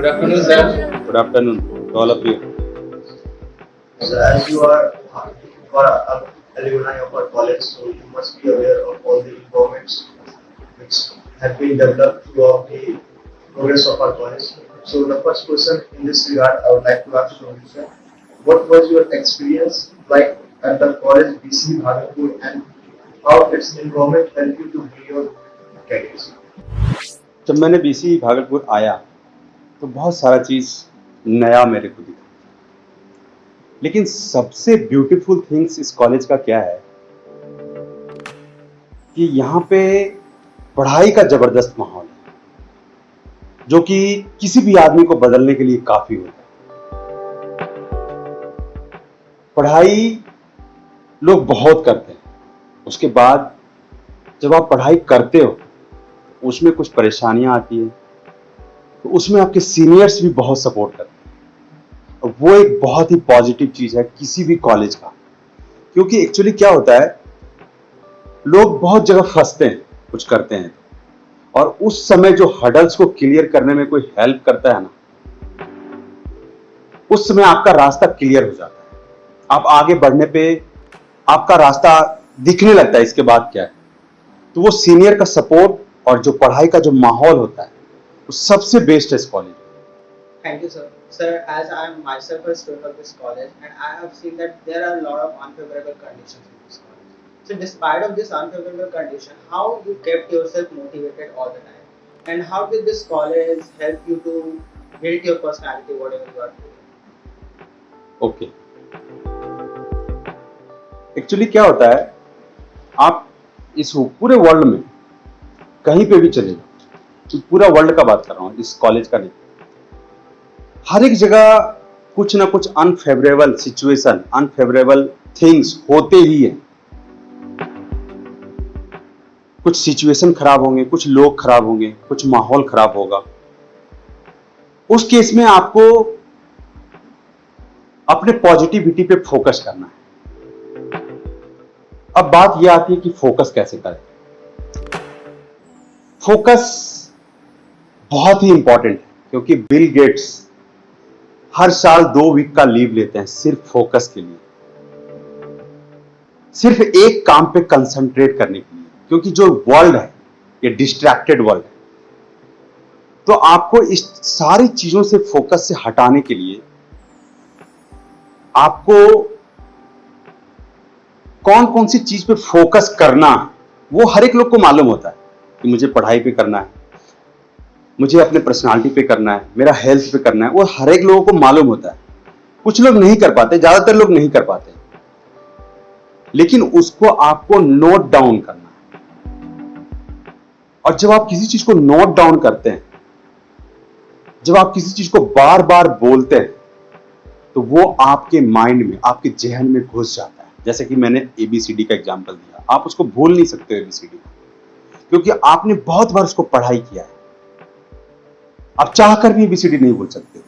Good afternoon, sir. Good afternoon to all of you. So as you are alumni of our college, so you must be aware of all the governments which have been developed throughout the progress of our college. So the first question in this regard, I would like to ask you, sir, what was your experience like at the college BC Bhagatpur and how its environment helped you to be your careers? जब मैंने BC Bhagalpur आया तो बहुत सारा चीज़ नया मेरे को दिखा, लेकिन सबसे ब्यूटीफुल थिंग्स इस कॉलेज का क्या है कि यहाँ पे पढ़ाई का ज़बरदस्त माहौल है, जो कि किसी भी आदमी को बदलने के लिए काफ़ी होता है। पढ़ाई लोग बहुत करते हैं, उसके बाद जब आप पढ़ाई करते हो उसमें कुछ परेशानियां आती है, तो उसमें आपके सीनियर्स भी बहुत सपोर्ट करते हैं। और वो एक बहुत ही पॉजिटिव चीज़ है किसी भी कॉलेज का, क्योंकि एक्चुअली क्या होता है, लोग बहुत जगह फंसते हैं कुछ करते हैं, और उस समय जो हर्डल्स को क्लियर करने में कोई हेल्प करता है ना, उस समय आपका रास्ता क्लियर हो जाता है। आप आगे बढ़ने पे आपका रास्ता दिखने लगता है इसके बाद क्या है। तो वो सीनियर का सपोर्ट और जो पढ़ाई का जो माहौल होता है वो सबसे बेस्ट है इस college. Thank you, sir. Sir, as I am myself a student of this college, and I have seen that there are a lot of unfavorable conditions in this college. So, despite of this unfavorable condition, how you kept yourself motivated all the time, and how did this college help you to build your personality, whatever you are doing? Okay, actually क्या होता है, आप इस पूरे world में कहीं पे भी चले जाओ, पूरा वर्ल्ड का बात कर रहा हूँ, इस कॉलेज का नहीं, हर एक जगह कुछ ना कुछ अनफेवरेबल सिचुएशन, अनफेवरेबल थिंग्स होते ही हैं। कुछ सिचुएशन खराब होंगे, कुछ लोग खराब होंगे, कुछ माहौल खराब होगा। उस केस में आपको अपने पॉजिटिविटी पे फोकस करना है। अब बात यह आती है कि फोकस कैसे करें। फोकस बहुत ही इंपॉर्टेंट है, क्योंकि बिल गेट्स हर साल 2 वीक का लीव लेते हैं सिर्फ फोकस के लिए, सिर्फ एक काम पे कंसंट्रेट करने के लिए, क्योंकि जो वर्ल्ड है ये डिस्ट्रैक्टेड वर्ल्ड है। तो आपको इस सारी चीजों से फोकस से हटाने के लिए आपको कौन कौन सी चीज पे फोकस करना है वो हर एक लोग को मालूम होता है कि मुझे पढ़ाई पे करना है, मुझे अपने पर्सनालिटी पे करना है, मेरा हेल्थ पे करना है, वो हर एक लोगों को मालूम होता है। कुछ लोग नहीं कर पाते, ज्यादातर लोग नहीं कर पाते, लेकिन उसको आपको नोट डाउन करना है। और जब आप किसी चीज को नोट डाउन करते हैं, जब आप किसी चीज को बार बार बोलते हैं, तो वो आपके माइंड में, आपके जहन में घुस जाता है। जैसे कि मैंने ABCD का एग्जाम्पल दिया, आप उसको भूल नहीं सकते ABCD को, क्योंकि आपने बहुत बार उसको पढ़ाई किया है। आप चाहकर भी ABCD नहीं भूल सकते।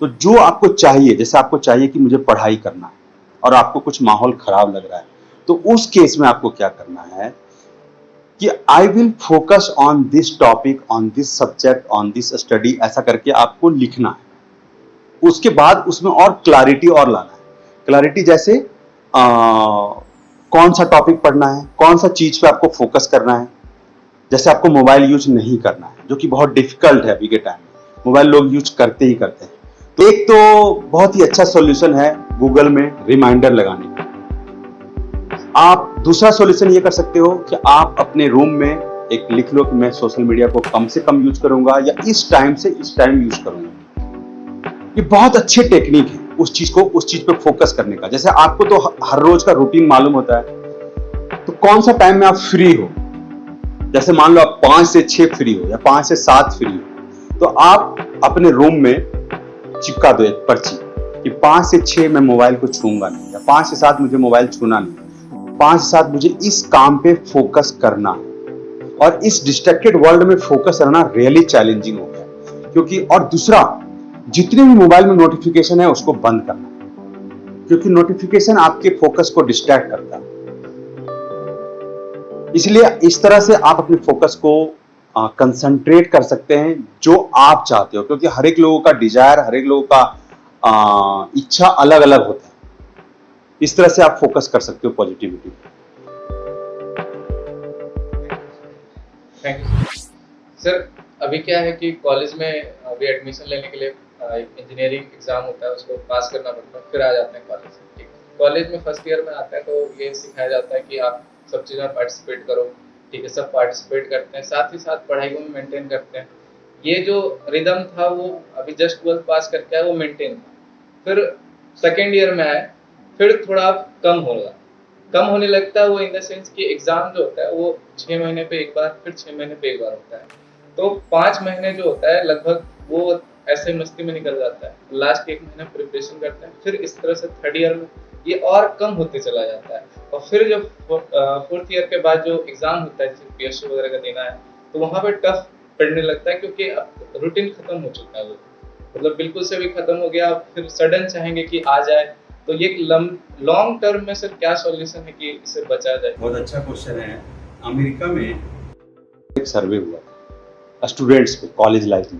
तो जो आपको चाहिए, जैसे आपको चाहिए कि मुझे पढ़ाई करना है और आपको कुछ माहौल खराब लग रहा है, तो उस केस में आपको क्या करना है कि I will focus on this topic, on this subject, on this study, ऐसा करके आपको लिखना है। उसके बाद उसमें और क्लैरिटी और लाना है। क्लैरिटी जैसे कौन सा टॉपिक पढ़ना है, कौन सा चीज पे आपको फोकस करना है। जैसे आपको मोबाइल यूज नहीं करना है, जो कि बहुत डिफिकल्ट है अभी के टाइम में, मोबाइल लोग यूज करते ही करते हैं। तो एक तो बहुत ही अच्छा सॉल्यूशन है गूगल में रिमाइंडर लगाने का। आप दूसरा सॉल्यूशन ये कर सकते हो कि आप अपने रूम में एक लिख लो कि मैं सोशल मीडिया को कम से कम यूज करूंगा, या इस टाइम से इस टाइम यूज करूंगा। ये बहुत अच्छे टेक्निक है उस चीज पे फोकस करने का। जैसे आपको तो हर रोज का रूटीन मालूम होता है, तो कौन सा टाइम में आप फ्री हो, जैसे मान लो आप 5 से 6 फ्री हो या 5 से 7 फ्री हो, तो आप अपने रूम में चिपका दो एक पर्ची कि 5 से 6 मैं मोबाइल को छूंगा नहीं, या 5 से 7 मुझे मोबाइल छूना नहीं, 5 से 7 मुझे इस काम पे फोकस करना है। और इस डिस्ट्रैक्टेड वर्ल्ड में फोकस करना रियली चैलेंजिंग हो गया, क्योंकि और दूसरा, जितने भी मोबाइल में नोटिफिकेशन है उसको बंद करना है, क्योंकि नोटिफिकेशन आपके फोकस को डिस्ट्रैक्ट करता है। इसलिए इस तरह से आप अपने फोकस को कंसंट्रेट कर सकते हैं जो आप चाहते हो, क्योंकि हर एक लोगों का डिजायर, हर एक लोगों का इच्छा अलग अलग होता है। इस तरह से आप फोकस कर सकते हो पॉजिटिविटी। Thank you sir. अभी क्या है कि कॉलेज में अभी एडमिशन लेने के लिए इंजीनियरिंग एग्जाम होता है, उसको पास करना पड़ता है, फिर आ जाते हैं कॉलेज। ठीक है, कॉलेज में फर्स्ट ईयर में आता है तो ये सिखाया जाता है कि आप सब चीज़ में पार्टिसिपेट करो। ठीक है, सब पार्टिसिपेट करते हैं, साथ ही साथ पढ़ाई को भी मेंटेन करते हैं। ये जो रिदम था वो अभी जस्ट 12th पास करके आए, वो मेंटेन था। फिर सेकेंड ईयर में आए, फिर थोड़ा कम होने लगता है वो, इन द सेंस कि एग्जाम जो होता है वो 6 महीने पे एक बार, फिर 6 महीने पे एक बार होता है। तो 5 महीने जो होता है लगभग वो ऐसे मस्ती में निकल जाता है। लास्ट 1 महीना प्रिपरेशन करते हैं, फिर इस तरह से थर्ड ईयर में ये और कम होते चला जाता है। और फिर जो फोर्थ ईयर के बाद जो एग्जाम होता है, जैसे पीएसयू वगैरह का देना है, तो वहाँ पे टफ पढ़ने लगता है, क्योंकि अब रूटीन खत्म हो चुका है। वो मतलब बिल्कुल से भी खत्म हो गया, फिर सडन चाहेंगे कि आ जाए। तो ये लॉन्ग टर्म में सर क्या सॉल्यूशन है कि इससे बचा जाए? बहुत अच्छा क्वेश्चन है। अमेरिका में एक सर्वे हुआ था स्टूडेंट्स पे कॉलेज लाइफ में।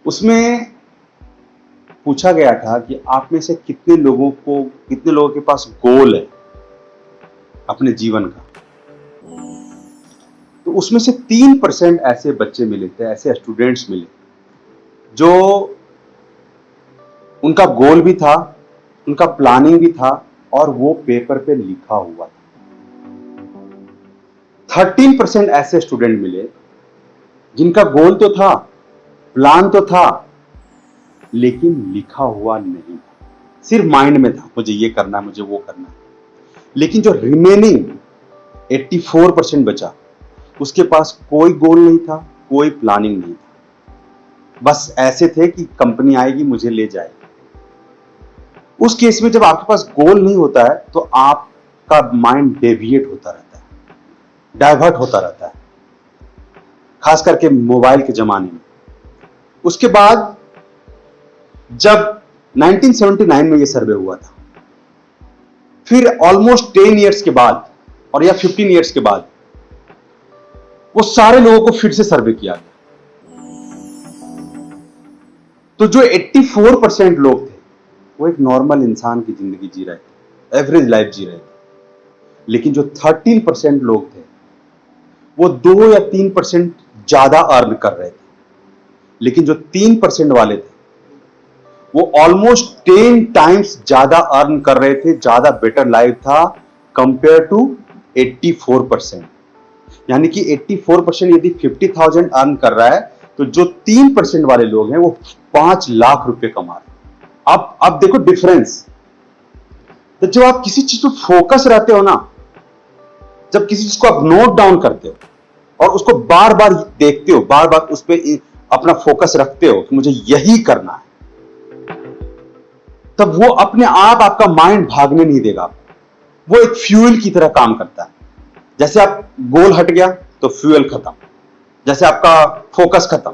उसमें पूछा गया था कि आप में से कितने लोगों के पास गोल है अपने जीवन का। तो उसमें से 3% ऐसे बच्चे मिले थे, ऐसे स्टूडेंट्स मिले जो उनका गोल भी था, उनका प्लानिंग भी था, और वो पेपर पे लिखा हुआ था। 13% ऐसे स्टूडेंट मिले जिनका गोल तो था, प्लान तो था, लेकिन लिखा हुआ नहीं था, सिर्फ माइंड में था, मुझे ये करना है, मुझे वो करना है। लेकिन जो रिमेनिंग 84% बचा, उसके पास कोई गोल नहीं था, कोई प्लानिंग नहीं था, बस ऐसे थे कि कंपनी आएगी मुझे ले जाएगी। उस केस में जब आपके पास गोल नहीं होता है तो आपका माइंड डेविएट होता रहता है, डाइवर्ट होता रहता है, खास करके मोबाइल के जमाने में। उसके बाद जब 1979 में ये सर्वे हुआ था, फिर ऑलमोस्ट 10 इयर्स के बाद और या 15 इयर्स के बाद वो सारे लोगों को फिर से सर्वे किया गया। तो जो 84% लोग थे वो एक नॉर्मल इंसान की जिंदगी जी रहे थे, एवरेज लाइफ जी रहे थे। लेकिन जो 13% लोग थे वो 2 या 3% ज्यादा अर्न कर रहे थे। लेकिन जो 3% वाले थे वो ऑलमोस्ट 10 टाइम्स ज्यादा अर्न कर रहे थे, ज्यादा बेटर लाइफ था कंपेयर टू 84%। यानी कि 84% यदि 50,000 अर्न कर रहा है तो जो 3% वाले लोग हैं वो 5 लाख रुपए कमा रहे हैं। अब देखो डिफरेंस। तो जब आप किसी चीज पर फोकस रहते हो ना, जब किसी चीज को आप नोट डाउन करते हो और उसको बार बार देखते हो, बार बार उस पर अपना फोकस रखते हो कि मुझे यही करना है, तब वो अपने आप आपका माइंड भागने नहीं देगा। वो एक फ्यूल की तरह काम करता है। जैसे आप गोल हट गया तो फ्यूल खत्म, जैसे आपका फोकस खत्म।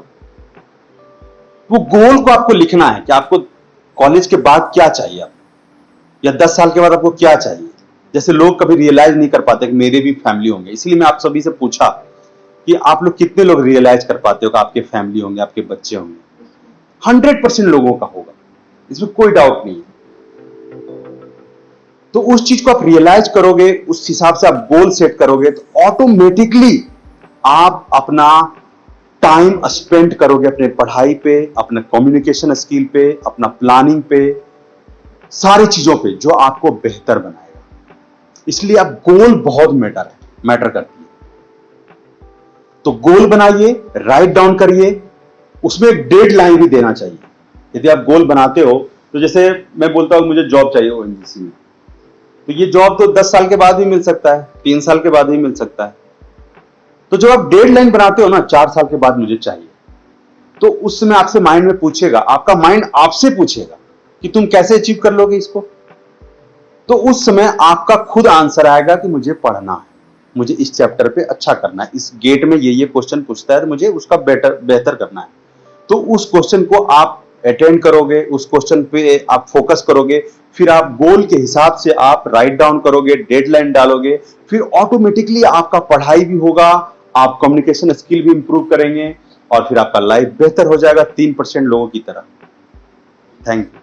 वो गोल को आपको लिखना है कि आपको कॉलेज के बाद क्या चाहिए, आप या 10 साल के बाद आपको क्या चाहिए। जैसे लोग कभी रियलाइज नहीं कर पाते कि मेरे भी फैमिली होंगे। इसलिए मैं आप सभी से पूछा कि आप लोग कितने लोग रियलाइज कर पाते हो कि आपके फैमिली होंगे, आपके बच्चे होंगे। 100% लोगों का होगा, इसमें कोई डाउट नहीं है। तो उस चीज को आप रियलाइज करोगे, उस हिसाब से आप गोल सेट करोगे, तो ऑटोमेटिकली आप अपना टाइम स्पेंड करोगे अपने पढ़ाई पे, अपने कम्युनिकेशन स्किल पे, अपना प्लानिंग पे, सारी चीजों पे जो आपको बेहतर बनाएगा। इसलिए आप गोल बहुत मैटर करती है। तो गोल बनाइए, राइट डाउन करिए, उसमें एक डेडलाइन भी देना चाहिए। यदि आप गोल बनाते हो तो जैसे मैं बोलता हूं मुझे जॉब चाहिए ओएनजीसी में, तो ये जॉब तो 10 साल के बाद भी मिल सकता है, 3 साल के बाद भी मिल सकता है। तो जब आप डेडलाइन बनाते हो ना, 4 साल के बाद मुझे चाहिए, तो उस समय आपसे माइंड में पूछेगा, आपका माइंड आपसे पूछेगा कि तुम कैसे अचीव कर लोगे इसको। तो उस समय आपका खुद आंसर आएगा कि मुझे पढ़ना है, मुझे इस चैप्टर पे अच्छा करना है, इस गेट में ये क्वेश्चन पूछता है, मुझे उसका बेहतर करना है। तो उस क्वेश्चन को आप अटेंड करोगे, उस क्वेश्चन पे आप फोकस करोगे, फिर आप गोल के हिसाब से आप राइट डाउन करोगे, डेडलाइन डालोगे, फिर ऑटोमेटिकली आपका पढ़ाई भी होगा, आप कम्युनिकेशन स्किल भी इंप्रूव करेंगे और फिर आपका लाइफ बेहतर हो जाएगा 3% लोगों की तरह। Thank you.